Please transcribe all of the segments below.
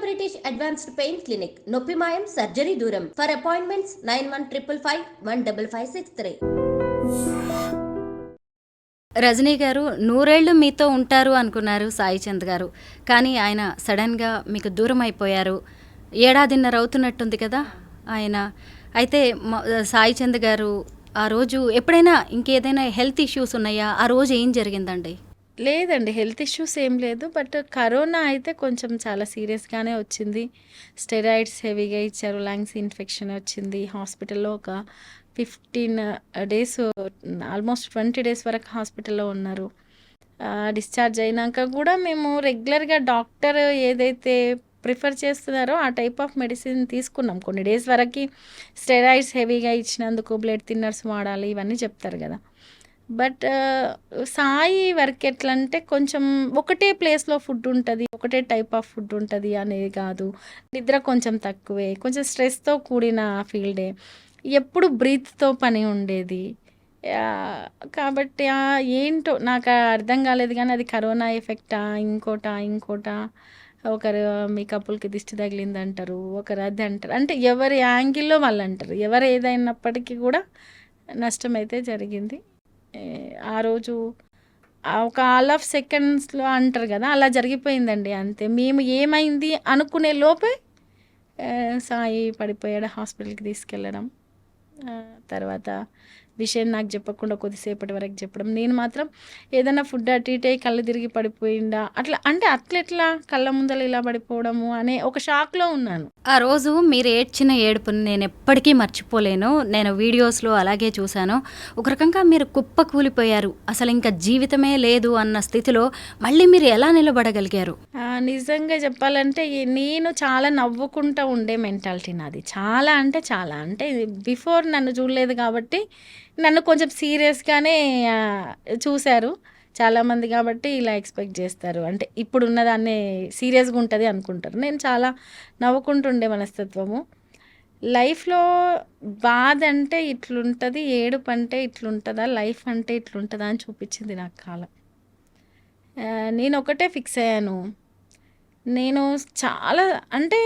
British advanced pain clinic, నొప్పి మాయం, surgery దూరం. For appointments 9155515563. రజనీ గారు, నూరేళ్లు మీతో ఉంటారు అనుకున్నారు సాయి చంద్ గారు, కానీ ఆయన సడన్గా మీకు దూరం అయిపోయారు. ఏడాదిన్నర అవుతున్నట్టుంది కదా ఆయన. అయితే సాయి చంద్ గారు ఆ రోజు ఎప్పుడైనా ఇంకేదైనా హెల్త్ ఇష్యూస్ ఉన్నాయా? ఆ రోజు ఏం జరిగిందండి? లేదండి, హెల్త్ ఇష్యూస్ ఏం లేదు. బట్ కరోనా అయితే కొంచెం చాలా సీరియస్గానే వచ్చింది. స్టెరాయిడ్స్ హెవీగా ఇచ్చారు, లంగ్స్ ఇన్ఫెక్షన్ వచ్చింది. హాస్పిటల్లో ఒక 15 డేస్, ఆల్మోస్ట్ 20 డేస్ వరకు హాస్పిటల్లో ఉన్నారు. డిశ్చార్జ్ అయినాక కూడా మేము రెగ్యులర్గా డాక్టర్ ఏదైతే ప్రిఫర్ చేస్తున్నారో ఆ టైప్ ఆఫ్ మెడిసిన్ తీసుకున్నాం. కొన్ని డేస్ వరకు స్టెరాయిడ్స్ హెవీగా ఇచ్చినందుకు బ్లడ్ థిన్నర్స్ వాడాలి, ఇవన్నీ చెప్తారు కదా. బట్ సాయి వర్క్ ఎట్లా అంటే కొంచెం ఒకటే ప్లేస్లో ఫుడ్ ఉంటుంది, ఒకటే టైప్ ఆఫ్ ఫుడ్ ఉంటుంది అనేది కాదు. నిద్ర కొంచెం తక్కువే, కొంచెం స్ట్రెస్తో కూడిన ఫీల్డే, ఎప్పుడు బ్రీత్తో పని ఉండేది. కాబట్టి ఏంటో నాకు అర్థం కాలేదు. కానీ అది కరోనా ఎఫెక్టా ఇంకోటా ఒకరు మీ కప్పులకి దిష్టి తగిలింది అంటారు, ఒకరు అది అంటారు. అంటే ఎవరి యాంగిల్లో వాళ్ళు అంటారు. ఎవరు ఏదైనప్పటికీ కూడా నష్టం అయితే జరిగింది. ఆ రోజు ఒక ఆల్ ఆఫ్ సెకండ్స్లో అంటారు కదా, అలా జరిగిపోయిందండి. అంతే. మేము ఏమైంది అనుకునే లోపే సాయి పడిపోయాడు. హాస్పిటల్కి తీసుకెళ్ళడం, తర్వాత విషయం నాకు చెప్పకుండా కొద్దిసేపటి వరకు చెప్పడం. నేను మాత్రం ఏదైనా ఫుడ్ అటు ఇటే కళ్ళు తిరిగి పడిపోయిందా అట్లా, అంటే అట్లెట్లా కళ్ళ ముందర ఇలా పడిపోవడము అనే ఒక షాక్లో ఉన్నాను. ఆ రోజు మీరు ఏడ్చిన ఏడుపుని నేను ఎప్పటికీ మర్చిపోలేను. నేను వీడియోస్లో అలాగే చూశాను. ఒక రకంగా మీరు కుప్ప కూలిపోయారు, అసలు ఇంకా జీవితమే లేదు అన్న స్థితిలో మళ్ళీ మీరు ఎలా నిలబడగలిగారు? నిజంగా చెప్పాలంటే నేను చాలా నవ్వుకుంటూ ఉండే మెంటాలిటీ నాది. చాలా అంటే బిఫోర్ నన్ను చూడలేదు కాబట్టి నన్ను కొంచెం సీరియస్గానే చూశారు చాలామంది. కాబట్టి ఇలా ఎక్స్పెక్ట్ చేస్తారు, అంటే ఇప్పుడు ఉన్నదాన్నే సీరియస్గా ఉంటుంది అనుకుంటారు. నేను చాలా నవ్వుకుంటుండే మనస్తత్వము. లైఫ్లో బాధ అంటే ఇట్లుంటుంది, ఏడుపు అంటే ఇట్లుంటుందా, లైఫ్ అంటే ఇట్లుంటుందా అని చూపించింది నాకు కాలం. నేను ఒకటే ఫిక్స్ అయ్యాను. నేను చాలా అంటే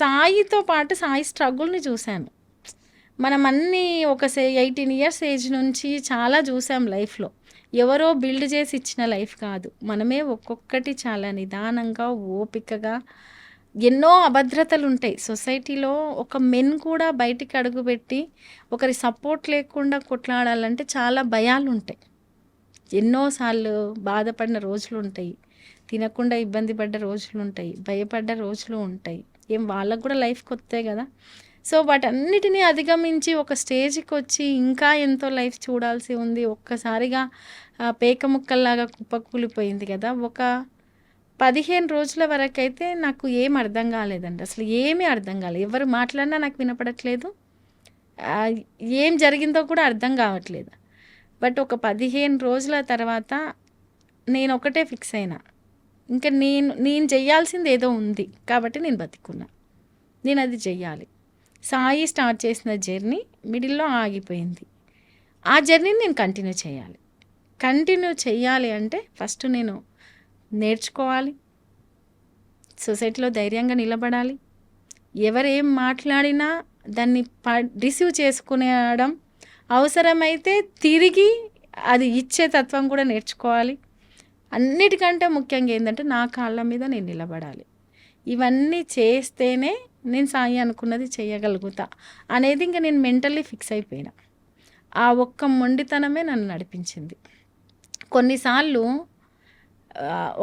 సాయితో పాటు సాయి స్ట్రగుల్ని చూశాను. మనం అన్నీ ఒక 18 ఇయర్స్ ఏజ్ నుంచి చాలా చూసాం లైఫ్లో. ఎవరో బిల్డ్ చేసి ఇచ్చిన లైఫ్ కాదు, మనమే ఒక్కొక్కటి చాలా నిదానంగా ఓపికగా. ఎన్నో అభద్రతలు ఉంటాయి సొసైటీలో. ఒక మెన్ కూడా బయటికి అడుగుపెట్టి ఒకరి సపోర్ట్ లేకుండా కొట్లాడాలంటే చాలా భయాలు ఉంటాయి. ఎన్నోసార్లు బాధపడిన రోజులు ఉంటాయి, తినకుండా ఇబ్బంది పడ్డ రోజులు ఉంటాయి, భయపడ్డ రోజులు ఉంటాయి. ఏం వాళ్ళకు కూడా లైఫ్ కొత్తే కదా. సో వాటన్నిటినీ అధిగమించి ఒక స్టేజ్కి వచ్చి ఇంకా ఎంతో లైఫ్ చూడాల్సి ఉంది. ఒక్కసారిగా పేక ముక్కల్లాగా కుప్పకూలిపోయింది కదా. ఒక 15 రోజుల వరకైతే నాకు ఏం అర్థం కాలేదండి, అసలు ఏమీ అర్థం కాలేదు. ఎవరు మాట్లాడినా నాకు వినపడట్లేదు, ఏం జరిగిందో కూడా అర్థం కావట్లేదు. బట్ ఒక 15 రోజుల తర్వాత నేను ఒకటే ఫిక్స్ అయినా, ఇంకా నేను చెయ్యాల్సింది ఏదో ఉంది కాబట్టి నేను బతికున్నా, నేను అది చెయ్యాలి. సాయి స్టార్ట్ చేసిన జర్నీ మిడిల్లో ఆగిపోయింది. ఆ జర్నీని నేను కంటిన్యూ చేయాలి అంటే ఫస్ట్ నేను నేర్చుకోవాలి, సొసైటీలో ధైర్యంగా నిలబడాలి, ఎవరేం మాట్లాడినా దాన్ని రిసీవ్ చేసుకునేయడం, అవసరమైతే తిరిగి అది ఇచ్చే తత్వం కూడా నేర్చుకోవాలి. అన్నిటికంటే ముఖ్యంగా ఏంటంటే నా కాళ్ళ మీద నేను నిలబడాలి. ఇవన్నీ చేస్తేనే నేను సాయి అనుకున్నది చేయగలుగుతా అనేది ఇంకా నేను మెంటల్లీ ఫిక్స్ అయిపోయినా. ఆ ఒక్క మొండితనమే నన్ను నడిపించింది. కొన్నిసార్లు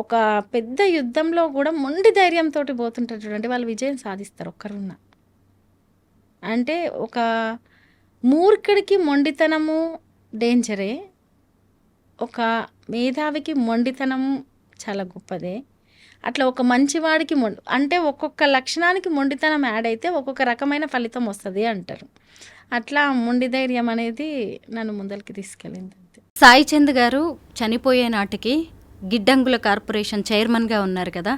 ఒక పెద్ద యుద్ధంలో కూడా మొండి ధైర్యంతో పోతుంటారు చూడండి, వాళ్ళు విజయం సాధిస్తారు ఒక్కరున్నా. అంటే ఒక మూర్ఖుడికి మొండితనము డేంజరే, ఒక మేధావికి మొండితనం చాలా గొప్పదే. అట్లా ఒక మంచివాడికి అంటే ఒక్కొక్క లక్షణానికి మొండితనం యాడ్ అయితే ఒక్కొక్క రకమైన ఫలితం వస్తుంది అంటారు. అట్లా మొండి ధైర్యం అనేది నన్ను ముందరికి తీసుకెళ్ళింది. సాయి చంద్ గారు చనిపోయే నాటికి గిడ్డంగుల కార్పొరేషన్ చైర్మన్గా ఉన్నారు కదా.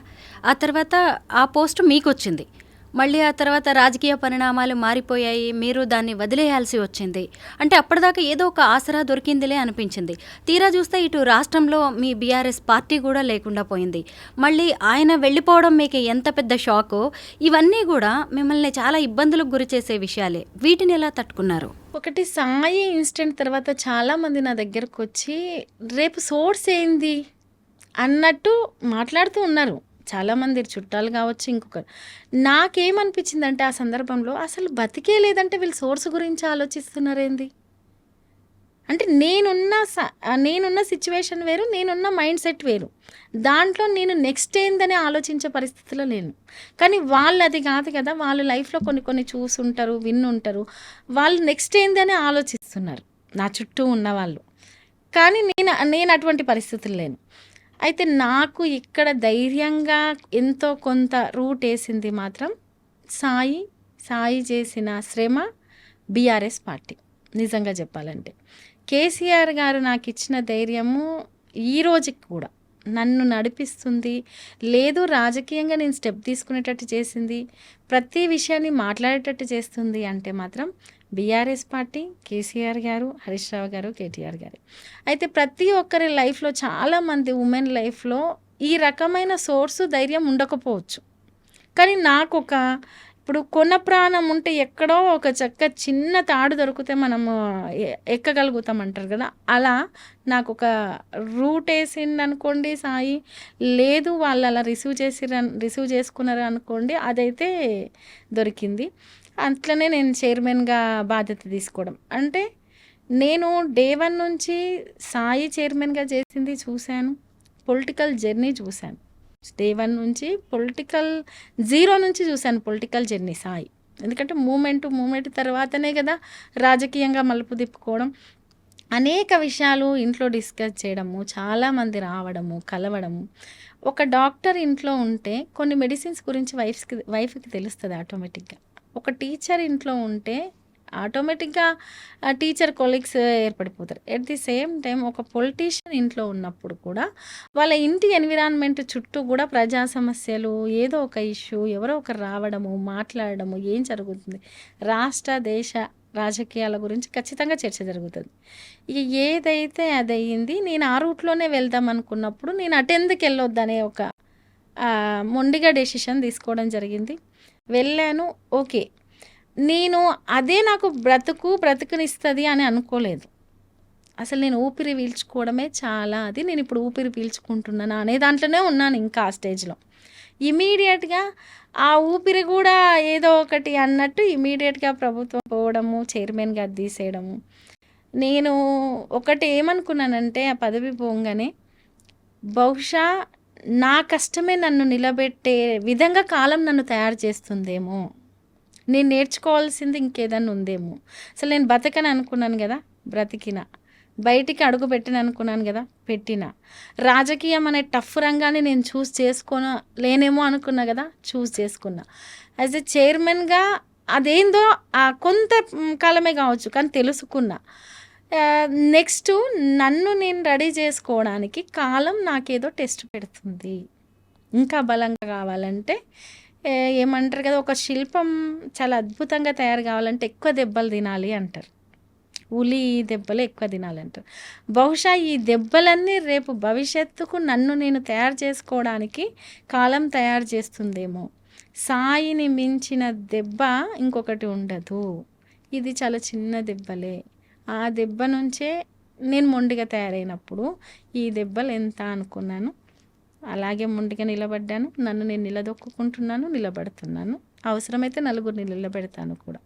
ఆ తర్వాత ఆ పోస్టు మీకు వచ్చింది. మళ్ళీ ఆ తర్వాత రాజకీయ పరిణామాలు మారిపోయాయి, మీరు దాన్ని వదిలేయాల్సి వచ్చింది. అంటే అప్పటిదాకా ఏదో ఒక ఆసరా దొరికిందిలే అనిపించింది. తీరా చూస్తే ఇటు రాష్ట్రంలో మీ బీఆర్ఎస్ పార్టీ కూడా లేకుండా పోయింది. మళ్ళీ ఆయన వెళ్ళిపోవడం మీకు ఎంత పెద్ద షాకో, ఇవన్నీ కూడా మిమ్మల్ని చాలా ఇబ్బందులకు గురి చేసే విషయాలే. వీటిని ఎలా తట్టుకున్నారు? ఒకటి సాయి ఇన్సిడెంట్ తర్వాత చాలామంది నా దగ్గరకు వచ్చి రేపు సోర్స్ ఏంది అన్నట్టు మాట్లాడుతూ ఉన్నారు. చాలామంది చుట్టాలు కావచ్చు, ఇంకొకరు. నాకేమనిపించిందంటే ఆ సందర్భంలో అసలు బతికే లేదంటే వీళ్ళు సోర్స్ గురించి ఆలోచిస్తున్నారేంది? అంటే నేనున్న సిచ్యువేషన్ వేరు, నేనున్న మైండ్ సెట్ వేరు. దాంట్లో నేను నెక్స్ట్ ఏందని ఆలోచించే పరిస్థితిలో లేను. కానీ వాళ్ళు అది కాదు కదా, వాళ్ళు లైఫ్లో కొన్ని చూసుంటారు, విన్నుంటారు. వాళ్ళు నెక్స్ట్ ఏందని ఆలోచిస్తున్నారు నా చుట్టూ ఉన్నవాళ్ళు. కానీ నేను అటువంటి పరిస్థితులు లేను. అయితే నాకు ఇక్కడ ధైర్యంగా ఎంతో కొంత రూట్ వేసింది మాత్రం సాయి చేసిన శ్రమ, బీఆర్ఎస్ పార్టీ. నిజంగా చెప్పాలంటే కేసీఆర్ గారు నాకు ఇచ్చిన ధైర్యము ఈ రోజుకి కూడా నన్ను నడిపిస్తుంది. లేదు, రాజకీయంగా నేను స్టెప్ తీసుకునేటట్టు చేసింది, ప్రతి విషయాన్ని మాట్లాడేటట్టు చేస్తుంది అంటే మాత్రం బీఆర్ఎస్ పార్టీ, కేసీఆర్ గారు, హరీష్ రావు గారు, కేటీఆర్ గారు. అయితే ప్రతి ఒక్కరి లైఫ్లో, చాలామంది ఉమెన్ లైఫ్లో ఈ రకమైన సోర్సు ధైర్యం ఉండకపోవచ్చు. కానీ నాకు ఇప్పుడు కొన ప్రాణం ఉంటే ఎక్కడో ఒక చిన్న తాడు దొరికితే మనము ఎక్కగలుగుతాం అంటారు కదా, అలా నాకు ఒక రూట్ వేసింది అనుకోండి సాయి. లేదు, వాళ్ళు అలా రిసీవ్ చేసుకున్నారు అనుకోండి, అదైతే దొరికింది. అట్లనే నేను చైర్మన్గా బాధ్యత తీసుకోవడం అంటే, నేను డే 1 నుంచి సాయి చైర్మన్గా చేసింది చూశాను, పొలిటికల్ జర్నీ చూశాను. డే 1 నుంచి పొలిటికల్ జీరో నుంచి చూశాను పొలిటికల్ జర్నీ సాయి. ఎందుకంటే మూమెంట్ తర్వాతనే కదా రాజకీయంగా మలుపు తిప్పుకోవడం. అనేక విషయాలు ఇంట్లో డిస్కస్ చేయడము, చాలామంది రావడము, కలవడము. ఒక డాక్టర్ ఇంట్లో ఉంటే కొన్ని మెడిసిన్స్ గురించి వైఫ్కి తెలుస్తుంది ఆటోమేటిక్గా. ఒక టీచర్ ఇంట్లో ఉంటే ఆటోమేటిక్గా టీచర్ కొలీగ్స్ ఏర్పడిపోతారు. ఎట్ ది సేమ్ టైం ఒక పొలిటీషియన్ ఇంట్లో ఉన్నప్పుడు కూడా వాళ్ళ ఇంటి ఎన్విరాన్మెంట్ చుట్టూ కూడా ప్రజా సమస్యలు, ఏదో ఒక ఇష్యూ, ఎవరో ఒకరు రావడము, మాట్లాడడము, ఏం జరుగుతుంది, రాష్ట్ర దేశ రాజకీయాల గురించి ఖచ్చితంగా చర్చ జరుగుతుంది. ఇక ఏదైతే అది అయ్యింది. నేను ఆ రూట్లోనే వెళ్దాం అనుకున్నప్పుడు నేను అటెందుకు వెళ్ళొద్దనే ఒక మొండిగా డెసిషన్ తీసుకోవడం జరిగింది. వెళ్ళాను. ఓకే, నేను అదే నాకు బ్రతుకునిస్తుంది అని అనుకోలేదు. అసలు నేను ఊపిరి పీల్చుకోవడమే చాలా నేను ఇప్పుడు ఊపిరి పీల్చుకుంటున్నాను అనే దాంట్లోనే ఉన్నాను. ఇంకా ఆ స్టేజ్లో ఇమీడియట్గా ఆ ఊపిరి కూడా ఏదో ఒకటి అన్నట్టు ఇమీడియట్గా ప్రభుత్వం పోవడము, చైర్మన్గా తీసేయడము. నేను ఒకటి ఏమనుకున్నానంటే, ఆ పదవి పోగానే బహుశా నా కష్టమే నన్ను నిలబెట్టే విధంగా కాలం నన్ను తయారు చేస్తుందేమో, నేను నేర్చుకోవాల్సింది ఇంకేదన్నా ఉందేమో. అసలు నేను బతకని అనుకున్నాను కదా, బ్రతికిన. బయటికి అడుగు పెట్టిన అనుకున్నాను కదా, పెట్టిన. రాజకీయం అనే టఫ్ రంగాన్ని నేను లేనేమో అనుకున్నా కదా, చేసుకున్నా. యాజ్ ఎ చైర్మన్గా అదేందో కొంత కాలమే కావచ్చు, కానీ తెలుసుకున్నా. నెక్స్ట్ నన్ను నేను రెడీ చేసుకోవడానికి కాలం నాకేదో టెస్ట్ పెడుతుంది. ఇంకా బలంగా కావాలంటే ఏమంటారు కదా, ఒక శిల్పం చాలా అద్భుతంగా తయారు కావాలంటే ఎక్కువ దెబ్బలు తినాలి అంటారు. ఉలి దెబ్బలు ఎక్కువ తినాలంటారు. బహుశా ఈ దెబ్బలన్నీ రేపు భవిష్యత్తుకు నన్ను నేను తయారు చేసుకోవడానికి కాలం తయారు చేస్తుందేమో. సాయిని మించిన దెబ్బ ఇంకొకటి ఉండదు. ఇది చాలా చిన్న దెబ్బలే. ఆ దెబ్బ నుంచే నేను మొండిగా తయారైనప్పుడు ఈ దెబ్బలు ఎంత అనుకున్నాను. అలాగే మొండిగా నిలబడ్డాను. నన్ను నేను నిలదొక్కుంటున్నాను, నిలబడుతున్నాను. అవసరమైతే నలుగురిని నిలబెడతాను కూడా.